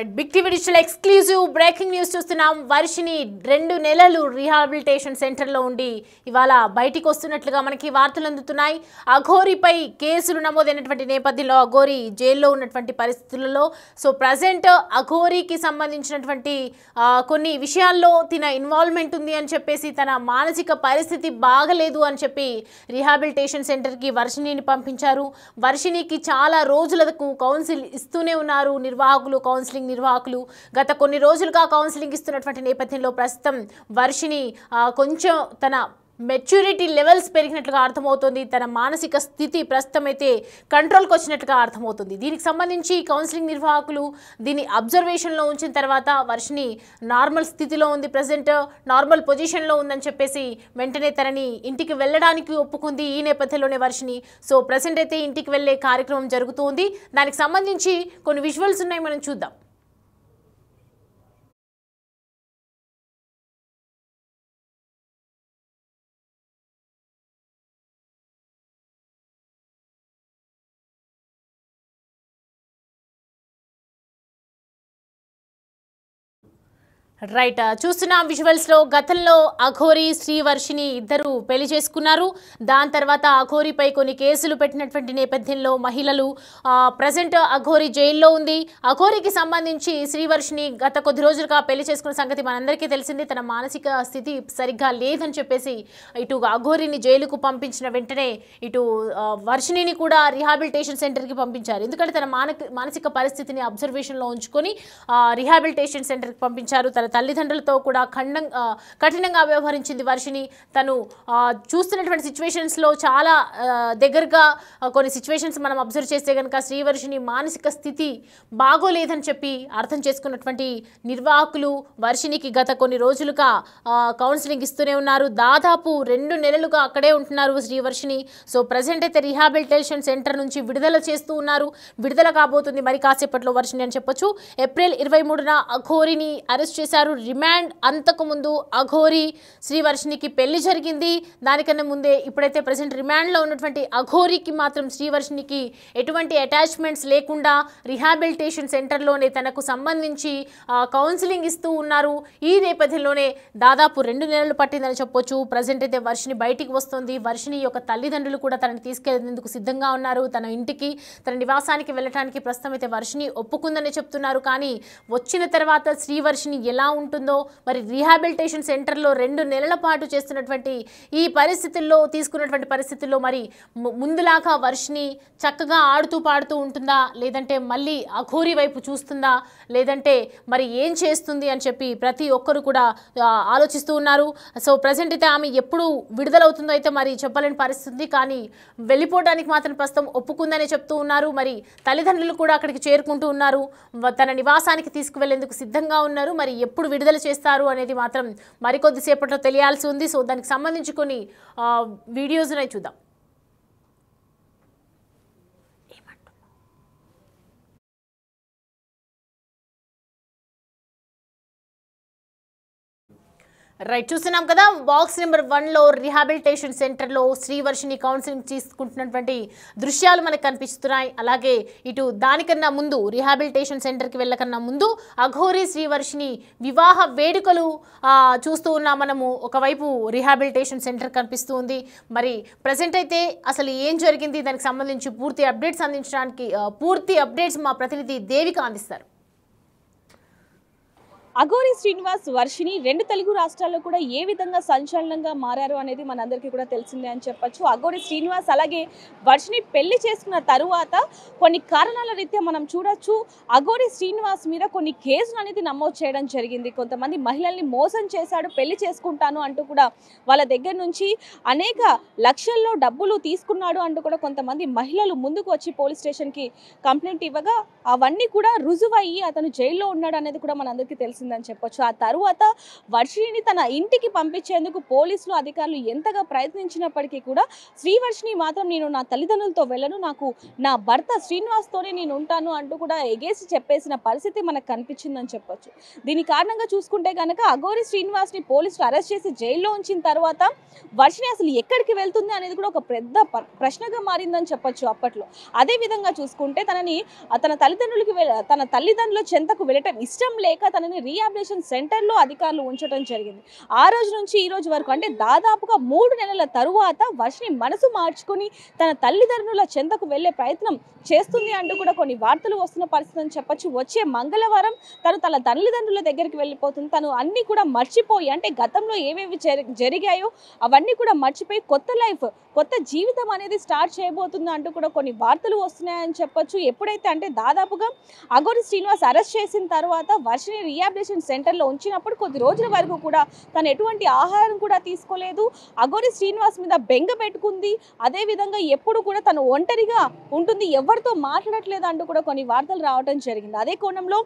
Right big TV digital exclusive breaking news చూస్తున్నాం. వర్షిని 2 నెలలు rehabilitation సెంటర్లో ఉండి ఇవాళ బయటికి వస్తున్నట్లుగా మనకి వార్తలు అందుతున్నాయి. అఘోరీపై కేసులు నమోదైనటువంటి నేపథ్యంలో అఘోరీ జైల్లో ఉన్నటువంటి పరిస్థితులలో ప్రజెంట్ అఘోరీకి సంబంధించినటువంటి కొన్ని విషయాల్లో తన ఇన్వాల్వ్మెంట్ ఉంది అని చెప్పేసి, తన మానసిక పరిస్థితి బాగలేదు అని చెప్పి రీహాబిలిటేషన్ సెంటర్కి వర్షిణిని పంపించారు. వర్షిణికి చాలా రోజులకు కౌన్సిల్ ఇస్తూనే ఉన్నారు నిర్వాహకులు, కౌన్సిలింగ్ నిర్వాహకులు. గత కొన్ని రోజులుగా కౌన్సిలింగ్ ఇస్తున్నటువంటి నేపథ్యంలో ప్రస్తుతం వర్షిణి కొంచెం తన మెచ్యూరిటీ లెవెల్స్ పెరిగినట్లుగా అర్థమవుతుంది. తన మానసిక స్థితి ప్రస్తుతం అయితే కంట్రోల్కి వచ్చినట్లుగా అర్థమవుతుంది. దీనికి సంబంధించి కౌన్సిలింగ్ నిర్వాహకులు దీన్ని అబ్జర్వేషన్లో ఉంచిన తర్వాత వర్షిని నార్మల్ స్థితిలో ఉంది, ప్రజెంట్ నార్మల్ పొజిషన్లో ఉందని చెప్పేసి వెంటనే తనని ఇంటికి వెళ్ళడానికి ఒప్పుకుంది. ఈ నేపథ్యంలోనే వర్షిని ప్రజెంట్ అయితే ఇంటికి వెళ్ళే కార్యక్రమం జరుగుతుంది. దానికి సంబంధించి కొన్ని విజువల్స్ ఉన్నాయి, మనం చూద్దాం. రైట్, చూస్తున్నాం విజువల్స్లో. గతంలో అఘోరీ శ్రీవర్షిని ఇద్దరు పెళ్లి చేసుకున్నారు. దాని తర్వాత అఘోరీపై కొన్ని కేసులు పెట్టినటువంటి నేపథ్యంలో మహిళలు ప్రజెంట్ అఘోరీ జైల్లో ఉంది. అఘోరీకి సంబంధించి శ్రీవర్షిని గత కొద్ది రోజులుగా పెళ్లి చేసుకున్న సంగతి మనందరికీ తెలిసింది. తన మానసిక స్థితి సరిగ్గా లేదని చెప్పేసి ఇటు అఘోరీని జైలుకు పంపించిన వెంటనే ఇటు వర్షిణిని కూడా రీహాబిలిటేషన్ సెంటర్కి పంపించారు. ఎందుకంటే తన మానసిక పరిస్థితిని అబ్జర్వేషన్లో ఉంచుకొని రీహాబిలిటేషన్ సెంటర్కి పంపించారు. తన తల్లిదండ్రులతో కూడా కఠినంగా వ్యవహరించింది వర్షిని. తను చూస్తున్నటువంటి సిచ్యువేషన్స్లో చాలా దగ్గరగా కొన్ని సిచ్యువేషన్స్ మనం అబ్జర్వ్ చేస్తే కనుక శ్రీవర్షిని మానసిక స్థితి బాగోలేదని చెప్పి అర్థం చేసుకున్నటువంటి నిర్వాహకులు వర్షినికి గత కొన్ని రోజులుగా కౌన్సిలింగ్ ఇస్తూనే ఉన్నారు. దాదాపు 2 నెలలుగా అక్కడే ఉంటున్నారు శ్రీవర్షిని. ప్రజెంట్ అయితే రీహాబిలిటేషన్ సెంటర్ నుంచి విడుదల చేస్తూ ఉన్నారు. విడుదల కాబోతుంది మరి కాసేపట్లో వర్షిని అని చెప్పొచ్చు. ఏప్రిల్ 23న అఘోరీని అరెస్ట్ చేశారు. రిమాండ్ అంతకుముందు అఘోరీ శ్రీవర్షినికి పెళ్లి జరిగింది. దానికన్నా ముందే ఇప్పుడైతే ప్రజెంట్ రిమాండ్లో ఉన్నటువంటి అఘోరీకి మాత్రం శ్రీవర్షినికి ఎటువంటి అటాచ్మెంట్స్ లేకుండా రీహాబిలిటేషన్ సెంటర్లోనే తనకు సంబంధించి కౌన్సిలింగ్ ఇస్తూ ఉన్నారు. ఈ నేపథ్యంలోనే దాదాపు 2 నెలలు పట్టిందని చెప్పొచ్చు. ప్రజెంట్ అయితే వర్షిని బయటికి వస్తుంది. వర్షిని యొక్క తల్లిదండ్రులు కూడా తనని తీసుకెళ్లేందుకు సిద్ధంగా ఉన్నారు. తన ఇంటికి, తన నివాసానికి వెళ్ళడానికి ప్రస్తుతం అయితే వర్షిని ఒప్పుకుందని చెప్తున్నారు. కానీ వచ్చిన తర్వాత శ్రీవర్షిని ఎలా ఉంటుందో, మరి రీహాబిలిటేషన్ సెంటర్లో 2 నెలల పాటు చేస్తున్నటువంటి ఈ పరిస్థితుల్లో, తీసుకున్నటువంటి పరిస్థితుల్లో మరి ముందులాగా వర్షిని చక్కగా ఆడుతూ పాడుతూ ఉంటుందా, లేదంటే మళ్ళీ అఘోరీ వైపు చూస్తుందా, లేదంటే మరి ఏం చేస్తుంది అని చెప్పి ప్రతి ఒక్కరు కూడా ఆలోచిస్తూ ఉన్నారు. ప్రజెంట్ అయితే ఆమె ఎప్పుడు విడుదలవుతుందో అయితే మరి చెప్పలేని పరిస్థితి. కానీ వెళ్ళిపోవడానికి మాత్రం ప్రస్తుతం ఒప్పుకుందని చెప్తూ ఉన్నారు. మరి తల్లిదండ్రులు కూడా అక్కడికి చేరుకుంటూ ఉన్నారు. తన నివాసానికి తీసుకువెళ్లేందుకు సిద్ధంగా ఉన్నారు. మరి ఎప్పుడు విడుదల చేస్తారు అనేది మాత్రం మరికొద్దిసేపట్లో తెలియాల్సి ఉంది. దానికి సంబంధించి కొన్ని వీడియోస్ చూద్దాం. రైట్, చూస్తున్నాం కదా బాక్స్ నెంబర్ 1లో రీహాబిలిటేషన్ సెంటర్లో శ్రీవర్షిని కౌన్సిలింగ్ తీసుకుంటున్నటువంటి దృశ్యాలు మనకు కనిపిస్తున్నాయి. అలాగే ఇటు దానికన్నా ముందు రీహాబిలిటేషన్ సెంటర్కి వెళ్ళకన్నా ముందు అఘోరీ శ్రీవర్షిని వివాహ వేడుకలు చూస్తూ ఉన్నాం మనము. ఒకవైపు రీహాబిలిటేషన్ సెంటర్ కనిపిస్తూ ఉంది. మరి ప్రజెంట్ అయితే అసలు ఏం జరిగింది, దానికి సంబంధించి పూర్తి అప్డేట్స్ అందించడానికి పూర్తి అప్డేట్స్ మా ప్రతినిధి దేవిక అందిస్తారు. అఘోరీ శ్రీనివాస్ వర్షిని 2 తెలుగు రాష్ట్రాల్లో కూడా ఏ విధంగా సంచలనంగా మారారు అనేది మనందరికీ కూడా తెలిసిందే అని చెప్పొచ్చు. అఘోరీ శ్రీనివాస్ అలాగే వర్షిని పెళ్లి చేసుకున్న తరువాత కొన్ని కారణాల రీత్యా మనం చూడొచ్చు అఘోరీ శ్రీనివాస్ మీద కొన్ని కేసులు అనేది నమోదు చేయడం జరిగింది. కొంతమంది మహిళల్ని మోసం చేశాడు, పెళ్లి చేసుకుంటాను అంటూ కూడా వాళ్ళ దగ్గర నుంచి అనేక లక్షల్లో డబ్బులు తీసుకున్నాడు అంటూ కూడా కొంతమంది మహిళలు ముందుకు వచ్చి పోలీస్ స్టేషన్కి కంప్లైంట్ ఇవ్వగా అవన్నీ కూడా రుజువయ్యి అతను జైల్లో ఉన్నాడు అనేది కూడా మనందరికీ తెలిసింది. చేసిందని చెప్పొచ్చు. ఆ తరువాత వర్షిణిని తన ఇంటికి పంపించేందుకు పోలీసులు అధికారులు ఎంతగా ప్రయత్నించినప్పటికీ కూడా శ్రీవర్షిణి మాత్రం నేను నా తల్లిదండ్రులతో వెళ్ళను, నాకు నా భర్త శ్రీనివాస్తోనే నేను ఉంటాను అంటూ కూడా ఎగేసి చెప్పేసిన పరిస్థితి మనకు కనిపించిందని చెప్పొచ్చు. దీని కారణంగా చూసుకుంటే కనుక అఘోరి శ్రీనివాస్ని పోలీసులు అరెస్ట్ చేసి జైల్లో ఉంచిన తర్వాత వర్షిణి అసలు ఎక్కడికి వెళ్తుంది అనేది కూడా ఒక పెద్ద ప్రశ్నగా మారిందని చెప్పొచ్చు అప్పట్లో. అదే విధంగా చూసుకుంటే తన తల్లిదండ్రుల చెంతకు వెళ్ళటం ఇష్టం లేక తనని రీహాబిలిటేషన్ సెంటర్లో అధికారులు ఉంచడం జరిగింది. ఆ రోజు నుంచి ఈ రోజు వరకు అంటే దాదాపుగా 3 నెలల తరువాత వర్షిణి మనసు మార్చుకుని తన తల్లిదండ్రుల చెంతకు వెళ్లే ప్రయత్నం చేస్తుంది అంటూ కూడా కొన్ని వార్తలు వస్తున్న పరిస్థితి అని చెప్పొచ్చు. వచ్చే మంగళవారం తన తల్లిదండ్రుల దగ్గరికి వెళ్ళిపోతుంది. తను అన్ని కూడా మర్చిపోయి అంటే గతంలో ఏవేవి జరిగాయో అవన్నీ కూడా మర్చిపోయి కొత్త జీవితం అనేది స్టార్ట్ చేయబోతుంది అంటూ కూడా కొన్ని వార్తలు వస్తున్నాయని చెప్పొచ్చు. ఎప్పుడైతే అంటే దాదాపుగా అఘోరి శ్రీనివాస్ అరెస్ట్ చేసిన తర్వాత వర్షిణి రీహాబిలిటేషన్ సెంటర్లో ఉంచినప్పుడు కొద్ది రోజుల వరకు కూడా తను ఎటువంటి ఆహారం కూడా తీసుకోలేదు. అఘోరి శ్రీనివాస్ మీద బెంగ పెట్టుకుంది. అదేవిధంగా ఎప్పుడు కూడా తను ఒంటరిగా ఉంటుంది, ఎవరితో మాట్లాడట్లేదు అంటూ కూడా కొన్ని వార్తలు రావడం జరిగింది. అదే కోణంలో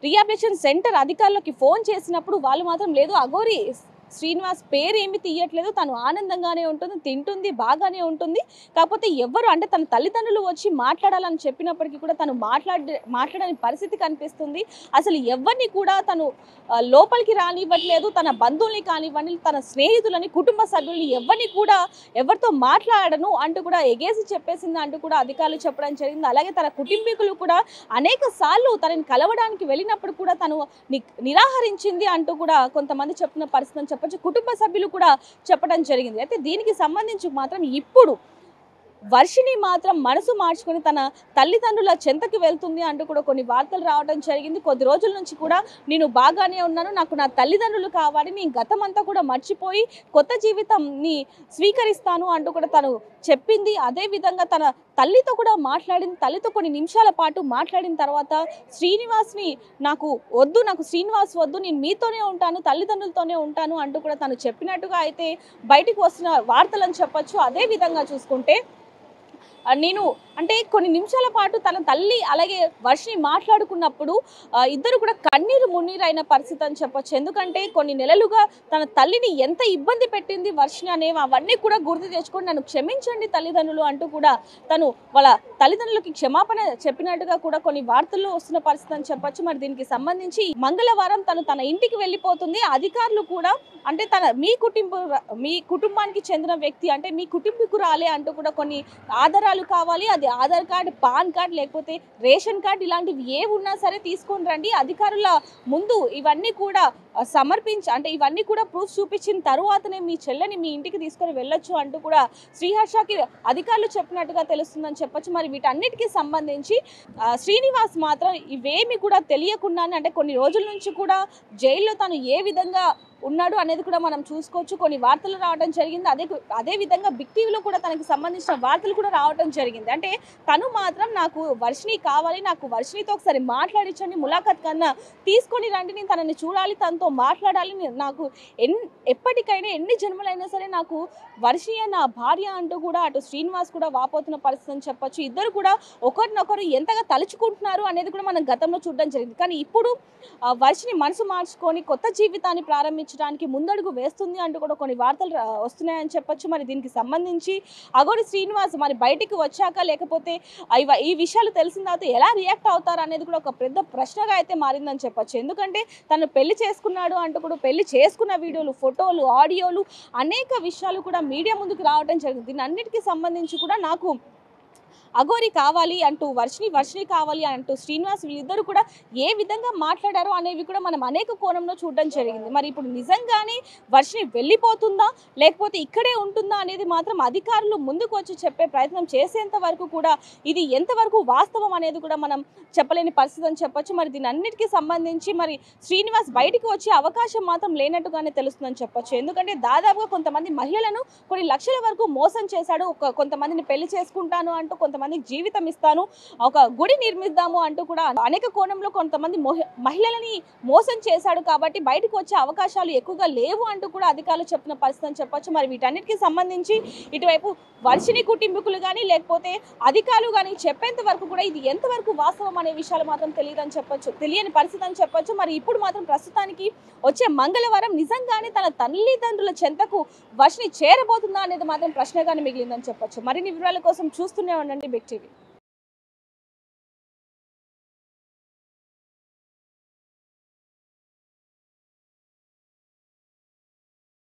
రీహాబిలిటేషన్ సెంటర్ అధికారులకి ఫోన్ చేసినప్పుడు వాళ్ళు మాత్రం లేదు, అఘోరి శ్రీనివాస్ పేరు ఏమి తీయట్లేదు, తను ఆనందంగానే ఉంటుంది, తింటుంది, బాగానే ఉంటుంది. కాకపోతే ఎవరు అంటే తన తల్లిదండ్రులు వచ్చి మాట్లాడాలని చెప్పినప్పటికీ కూడా తను మాట్లాడని పరిస్థితి కనిపిస్తుంది. అసలు ఎవరిని కూడా తను లోపలికి రానివ్వట్లేదు. తన బంధువుల్ని కానివ్వండి, తన స్నేహితులని, కుటుంబ సభ్యుల్ని ఎవరితో మాట్లాడను అంటూ కూడా ఎగేసి చెప్పేసింది అంటూ కూడా అధికారులు చెప్పడం జరిగింది. అలాగే తన కుటుంబీకులు కూడా అనేక సార్లు తనని కలవడానికి వెళ్ళినప్పుడు కూడా తను నిరాకరించింది అంటూ కూడా కొంతమంది చెప్తున్న పరిస్థితి చెప్పచ్చు. కుటుంబ సభ్యులు కూడా చెప్పడం జరిగింది. అయితే దీనికి సంబంధించి మాత్రం ఇప్పుడు వర్షిణి మాత్రం మనసు మార్చుకొని తన తల్లిదండ్రుల చెంతకి వెళ్తుంది అంటూ కూడా కొన్ని వార్తలు రావడం జరిగింది. కొద్ది రోజుల నుంచి కూడా నేను బాగానే ఉన్నాను, నాకు నా తల్లిదండ్రులు కావాలి, నేను గతం అంతా కూడా మర్చిపోయి కొత్త జీవితంని స్వీకరిస్తాను అంటూ కూడా తను చెప్పింది. అదేవిధంగా తన తల్లితో కూడా మాట్లాడింది. తల్లితో కొన్ని నిమిషాల పాటు మాట్లాడిన తర్వాత శ్రీనివాస్ని నాకు శ్రీనివాస్ వద్దు, నేను మీతోనే ఉంటాను, తల్లిదండ్రులతోనే ఉంటాను అంటూ కూడా తను చెప్పినట్టుగా అయితే బయటకు వస్తున్న వార్తలని చెప్పొచ్చు. అదే విధంగా చూసుకుంటే నేను అంటే కొన్ని నిమిషాల పాటు తన తల్లి అలాగే వర్షిణి మాట్లాడుకున్నప్పుడు ఇద్దరు కూడా కన్నీరు మున్నీరు అయిన పరిస్థితి అని చెప్పొచ్చు. ఎందుకంటే కొన్ని నెలలుగా తన తల్లిని ఎంత ఇబ్బంది పెట్టింది వర్షిణి అనేవి అవన్నీ కూడా గుర్తు తెచ్చుకొని నన్ను క్షమించండి తల్లిదండ్రులు అంటూ కూడా తను వాళ్ళ తల్లిదండ్రులకి క్షమాపణ చెప్పినట్టుగా కూడా కొన్ని వార్తల్లో వస్తున్న పరిస్థితి అని చెప్పొచ్చు. మరి దీనికి సంబంధించి మంగళవారం తన ఇంటికి వెళ్ళిపోతుంది. అధికారులు కూడా అంటే మీ కుటుంబానికి చెందిన వ్యక్తి అంటే మీ కుటుంబీకురాలే అంటూ కూడా కొన్ని ఆధారాలు కావాలి, అది ఆధార్ కార్డు, పాన్ కార్డు, లేకపోతే రేషన్ కార్డు ఇలాంటివి ఏ ఉన్నా సరే తీసుకొని రండి, అధికారుల ముందు ఇవన్నీ కూడా ఇవన్నీ కూడా ప్రూఫ్ చూపించిన తరువాతనే మీ చెల్లెని మీ ఇంటికి తీసుకొని వెళ్ళొచ్చు అంటూ కూడా శ్రీహర్షకి అధికారులు చెప్పినట్టుగా తెలుస్తుందని చెప్పొచ్చు. మరి వీటన్నిటికీ సంబంధించి శ్రీనివాస్ మాత్రం ఇవేమి కూడా తెలియకుండానే అంటే కొన్ని రోజుల నుంచి కూడా జైల్లో తను ఏ విధంగా ఉన్నాడు అనేది కూడా మనం చూసుకోవచ్చు. కొన్ని వార్తలు రావడం జరిగింది. అదే విధంగా బిగ్ టీవీలో కూడా తనకి సంబంధించిన వార్తలు కూడా రావడం జరిగింది. అంటే తను మాత్రం నాకు వర్షిణి కావాలి, నాకు వర్షిణితో ఒకసారి మాట్లాడించండి, ములాఖత్ కన్నా తీసుకొని రండి, నేను తనని చూడాలి, తనతో మాట్లాడాలి, నాకు ఎప్పటికైనా ఎన్ని జన్మలైనా సరే నాకు వర్షిణి నా భార్య అంటూ కూడా అటు శ్రీనివాస్ కూడా వాపోతున్న పరిస్థితి అని చెప్పొచ్చు. ఇద్దరు కూడా ఒకరినొకరు ఎంతగా తలుచుకుంటున్నారు అనేది కూడా మనం గతంలో చూడడం జరిగింది. కానీ ఇప్పుడు వర్షిణి మనసు మార్చుకొని కొత్త జీవితాన్ని ప్రారంభించడానికి ముందడుగు వేస్తుంది అంటూ కూడా కొన్ని వార్తలు వస్తున్నాయని చెప్పొచ్చు. మరి దీనికి సంబంధించి అఘోరి శ్రీనివాస్ మరి బయటికి వచ్చాక లేకపోతే ఈ విషయాలు తెలిసిన తర్వాత ఎలా రియాక్ట్ అవుతారు అనేది కూడా ఒక పెద్ద ప్రశ్నగా అయితే మారిందని చెప్పొచ్చు. ఎందుకంటే తను పెళ్లి చేసుకున్నాడు అంటూ కూడా పెళ్లి చేసుకున్న వీడియోలు, ఫోటోలు, ఆడియోలు అనేక విషయాలు కూడా మీడియా ముందుకు రావడం జరిగింది. దీని అన్నిటికీ సంబంధించి కూడా నాకు అఘోరి కావాలి అంటూ వర్షిణి కావాలి అంటూ శ్రీనివాస్ వీళ్ళిద్దరూ కూడా ఏ విధంగా మాట్లాడారో అనేవి కూడా మనం అనేక కోణంలో చూడడం జరిగింది. మరి ఇప్పుడు నిజంగానే వర్షిణి వెళ్ళిపోతుందా లేకపోతే ఇక్కడే ఉంటుందా అనేది మాత్రం అధికారులు ముందుకు వచ్చి చెప్పే ప్రయత్నం చేసేంత వరకు కూడా ఇది ఎంతవరకు వాస్తవం అనేది కూడా మనం చెప్పలేని పరిస్థితి అని చెప్పొచ్చు. మరి దీని అన్నిటికీ సంబంధించి మరి శ్రీనివాస్ బయటికి వచ్చే అవకాశం మాత్రం లేనట్టుగానే తెలుస్తుందని చెప్పొచ్చు. ఎందుకంటే దాదాపుగా కొంతమంది మహిళలను కొన్ని లక్షల వరకు మోసం చేశాడు, కొంతమందిని పెళ్లి చేసుకుంటాను అంటూ కొంతమంది కొంతమందికి జీవితం ఇస్తాను, ఒక గుడి నిర్మిద్దాము అంటూ కూడా అనేక కోణంలో కొంతమంది మహిళలని మోసం చేశాడు కాబట్టి బయటకు వచ్చే అవకాశాలు ఎక్కువగా లేవు అంటూ కూడా అధికారులు చెప్తున్న పరిస్థితి అని చెప్పొచ్చు. మరి వీటన్నిటికీ సంబంధించి ఇటువైపు వర్షిని కుటుంబీకులు కానీ లేకపోతే అధికారులు కానీ చెప్పేంత వరకు కూడా ఇది ఎంతవరకు వాస్తవం అనే విషయాలు మాత్రం తెలియదని చెప్పొచ్చు, తెలియని పరిస్థితి అని చెప్పొచ్చు. మరి ఇప్పుడు మాత్రం ప్రస్తుతానికి వచ్చే మంగళవారం నిజంగానే తన తల్లిదండ్రుల చెంతకు వర్షిని చేరబోతుందా అనేది మాత్రం ప్రశ్నగానే మిగిలిందని చెప్పొచ్చు. మరిన్ని వివరాల కోసం చూస్తూనే ఉండండి బిగ్ టీవీ.